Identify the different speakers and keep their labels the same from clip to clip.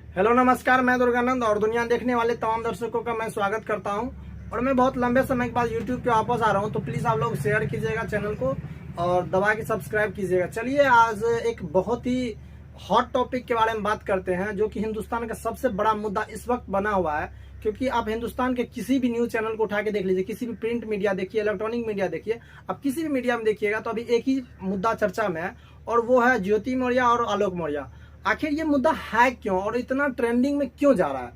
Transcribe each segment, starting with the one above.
Speaker 1: Hello नमस्कार, मैं दुर्गानंद और दुनिया देखने वाले तमाम दर्शकों का मैं स्वागत करता हूं। और मैं बहुत लंबे समय के बाद यूट्यूब पे वापस आ रहा हूं, तो प्लीज़ आप लोग शेयर कीजिएगा चैनल को और दबा के सब्सक्राइब कीजिएगा। चलिए आज एक बहुत ही हॉट टॉपिक के बारे में बात करते हैं, जो कि हिंदुस्तान का सबसे बड़ा मुद्दा इस वक्त बना हुआ है। क्योंकि आप हिंदुस्तान के किसी भी न्यूज़ चैनल को उठा के देख लीजिए, किसी भी प्रिंट मीडिया देखिए, इलेक्ट्रॉनिक मीडिया देखिए, आप किसी भी मीडिया में देखिएगा तो अभी एक ही मुद्दा चर्चा में है, और वो है ज्योति मौर्य और आलोक मौर्य। आखिर ये मुद्दा है क्यों और इतना ट्रेंडिंग में क्यों जा रहा है?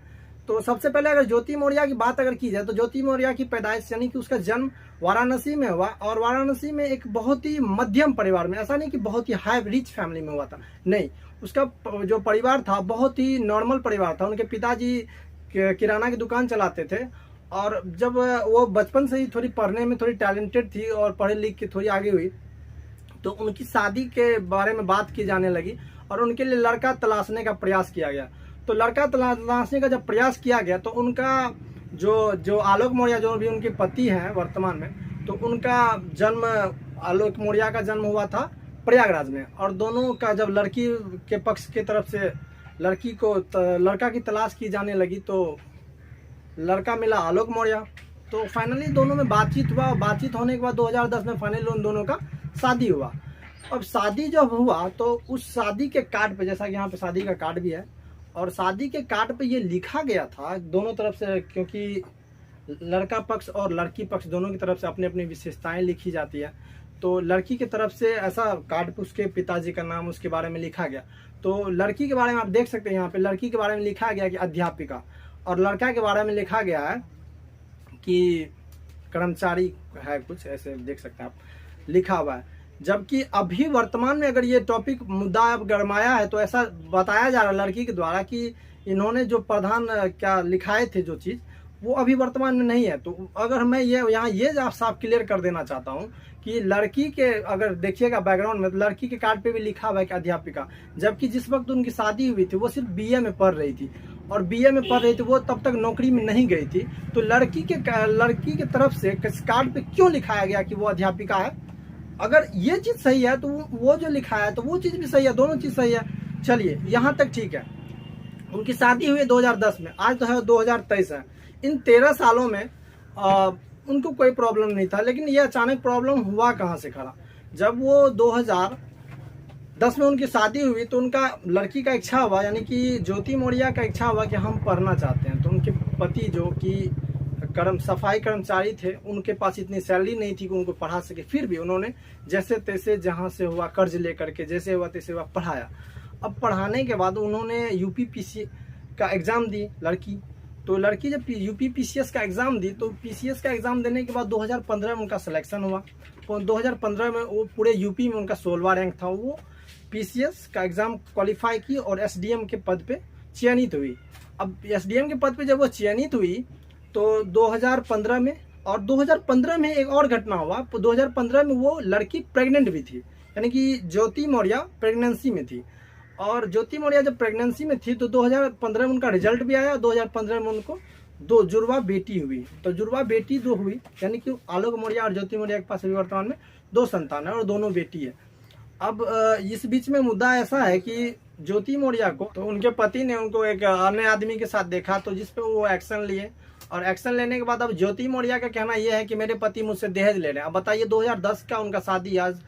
Speaker 1: तो सबसे पहले अगर ज्योति मौर्य की बात अगर की जाए तो ज्योति मौर्य की पैदाइश यानी कि उसका जन्म वाराणसी में हुआ, और वाराणसी में एक बहुत ही मध्यम परिवार में, ऐसा नहीं कि बहुत ही हाई रिच फैमिली में हुआ था, नहीं, उसका जो परिवार था बहुत ही नॉर्मल परिवार था। उनके पिताजी किराना की दुकान चलाते थे, और जब वो बचपन से ही थोड़ी पढ़ने में थोड़ी टैलेंटेड थी और पढ़े लिख के थोड़ी आगे हुई, तो उनकी शादी के बारे में बात की जाने लगी और उनके लिए लड़का तलाशने का प्रयास किया गया। तो लड़का तलाशने का जब प्रयास किया गया तो उनका जो आलोक मौर्य जो भी उनके पति हैं वर्तमान में, तो उनका जन्म, आलोक मौर्य का जन्म हुआ था प्रयागराज में। और दोनों का जब लड़की के पक्ष की तरफ से लड़का की तलाश की जाने लगी तो लड़का मिला आलोक मौर्य। तो फाइनली दोनों में बातचीत हुआ, और बातचीत होने के बाद 2010 में फाइनली उन दोनों का शादी हुआ। अब शादी जब हुआ तो उस शादी के कार्ड पे, जैसा कि यहाँ पे शादी का कार्ड भी है, और शादी के कार्ड पे ये लिखा गया था दोनों तरफ से, क्योंकि लड़का पक्ष और लड़की पक्ष दोनों की तरफ से अपनी अपनी विशेषताएं लिखी जाती है। तो लड़की की तरफ से ऐसा कार्ड पे उसके पिताजी का नाम, उसके बारे में लिखा गया। तो लड़की के बारे में आप देख सकते हैं यहाँ पे, लड़की के बारे में लिखा गया कि अध्यापिका, और लड़का के बारे में लिखा गया है कि कर्मचारी है, कुछ ऐसे देख सकते हैं आप, लिखा हुआ है। जबकि अभी वर्तमान में अगर ये टॉपिक मुद्दा अब गरमाया है तो ऐसा बताया जा रहा है लड़की के द्वारा कि इन्होंने जो प्रधान क्या लिखाए थे जो चीज़, वो अभी वर्तमान में नहीं है। तो अगर मैं ये यहाँ ये साफ क्लियर कर देना चाहता हूँ कि लड़की के अगर देखिएगा बैकग्राउंड में, तो लड़की के कार्ड पे भी लिखा हुआ है कि अध्यापिका, जबकि जिस वक्त उनकी शादी हुई थी वो सिर्फ बीए में पढ़ रही थी, और बीए में पढ़ रही थी, वो तब तक नौकरी में नहीं गई थी। तो लड़की के तरफ से कार्ड पे क्यों लिखाया गया कि वो अध्यापिका है? अगर ये चीज सही है तो वो जो लिखा है तो वो चीज भी सही है, दोनों चीज सही है। चलिए यहाँ तक ठीक है। उनकी शादी हुई 2010 में, आज तो है 2023 है। इन 13 सालों में उनको कोई प्रॉब्लम नहीं था, लेकिन ये अचानक प्रॉब्लम हुआ कहाँ से खड़ा? जब वो 2010 में उनकी शादी हुई तो उनका लड़की का इच्छा हुआ, यानी कि ज्योति मौर्य का इच्छा हुआ कि हम पढ़ना चाहते हैं। तो उनके पति जो कि सफाई कर्मचारी थे, उनके पास इतनी सैलरी नहीं थी कि उनको पढ़ा सके, फिर भी उन्होंने जैसे तैसे जहाँ से हुआ कर्ज लेकर के जैसे हुआ तैसे हुआ पढ़ाया। अब पढ़ाने के बाद उन्होंने यूपीपीसी का एग्ज़ाम दी लड़की। तो लड़की जब यूपीपीसीएस का एग्ज़ाम दी तो पीसीएस का एग्ज़ाम देने के बाद 2015 में उनका सिलेक्शन हुआ। तो 2015 में वो पूरे यूपी में उनका 16वां रैंक था। वो पीसीएस का एग्ज़ाम क्वालिफाई की और एसडीएम के पद पे चयनित हुई। अब एसडीएम के पद पे जब वो चयनित हुई तो 2015 में, और 2015 में एक और घटना हुआ। 2015 में वो लड़की प्रेग्नेंट भी थी, यानी कि ज्योति मौर्य प्रेगनेंसी में थी। और ज्योति मौर्य जब प्रेगनेंसी में थी तो 2015 में उनका रिजल्ट भी आया, 2015 में उनको 2 जुड़वा बेटी हुई। तो जुड़वा बेटी 2 हुई, यानी कि आलोक मौर्य और ज्योति मौर्य के पास अभी वर्तमान में 2 संतान है और दोनों बेटी है। अब इस बीच में मुद्दा ऐसा है कि ज्योति मौर्य को, तो उनके पति ने उनको एक अन्य आदमी के साथ देखा, तो जिस पे वो एक्शन लिए, और एक्शन लेने के बाद अब ज्योति मौर्य का कहना यह है कि मेरे पति मुझसे दहेज ले रहे हैं। अब बताइए 2010 का उनका शादी, आज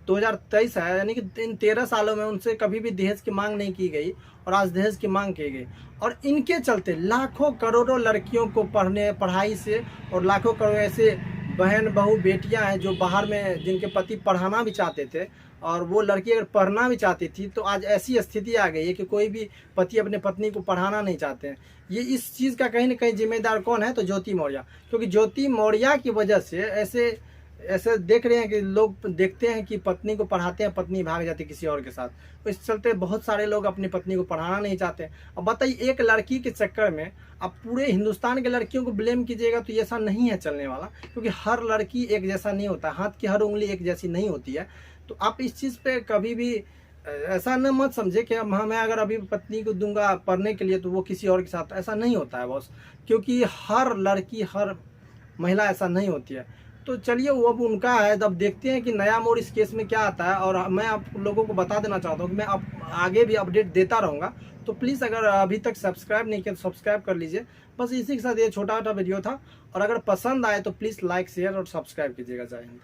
Speaker 1: 2023 है, यानी कि इन 13 सालों में उनसे कभी भी दहेज की मांग नहीं की गई, और आज दहेज की मांग की गई। और इनके चलते लाखों करोड़ों लड़कियों को पढ़ाई से, और लाखों करोड़ ऐसे बहन बहू बेटियां हैं जो बाहर में, जिनके पति पढ़ाना भी चाहते थे, और वो लड़की अगर पढ़ना भी चाहती थी, तो आज ऐसी स्थिति आ गई है कि कोई भी पति अपने पत्नी को पढ़ाना नहीं चाहते हैं। ये इस चीज़ का कहीं ना कहीं जिम्मेदार कौन है? तो ज्योति मौर्य। क्योंकि ज्योति मौर्य की वजह से ऐसे देख रहे हैं कि लोग देखते हैं कि पत्नी को पढ़ाते हैं, पत्नी भाग जाती है किसी और के साथ। तो इस चलते बहुत सारे लोग अपनी पत्नी को पढ़ाना नहीं चाहते। अब बताइए, एक लड़की के चक्कर में अब पूरे हिंदुस्तान के लड़कियों को ब्लेम कीजिएगा तो ये ऐसा नहीं है चलने वाला, क्योंकि हर लड़की एक जैसा नहीं होता, हाथ की हर उंगली एक जैसी नहीं होती है। तो आप इस चीज़ पे कभी भी ऐसा न मत समझे कि मैं अगर अभी पत्नी को दूंगा पढ़ने के लिए तो वो किसी और के साथ, ऐसा नहीं होता है बॉस। क्योंकि हर लड़की, हर महिला ऐसा नहीं होती है। तो चलिए वो अब उनका है, अब देखते हैं कि नया मोड़ इस केस में क्या आता है। और मैं आप लोगों को बता देना चाहता हूँ कि मैं आप आगे भी अपडेट देता रहूँगा, तो प्लीज़ अगर अभी तक सब्सक्राइब नहीं किया तो सब्सक्राइब कर लीजिए। बस इसी के साथ ये छोटा छोटा वीडियो था, और अगर पसंद आए तो प्लीज़ लाइक शेयर और सब्सक्राइब कीजिएगा। जय हिंद।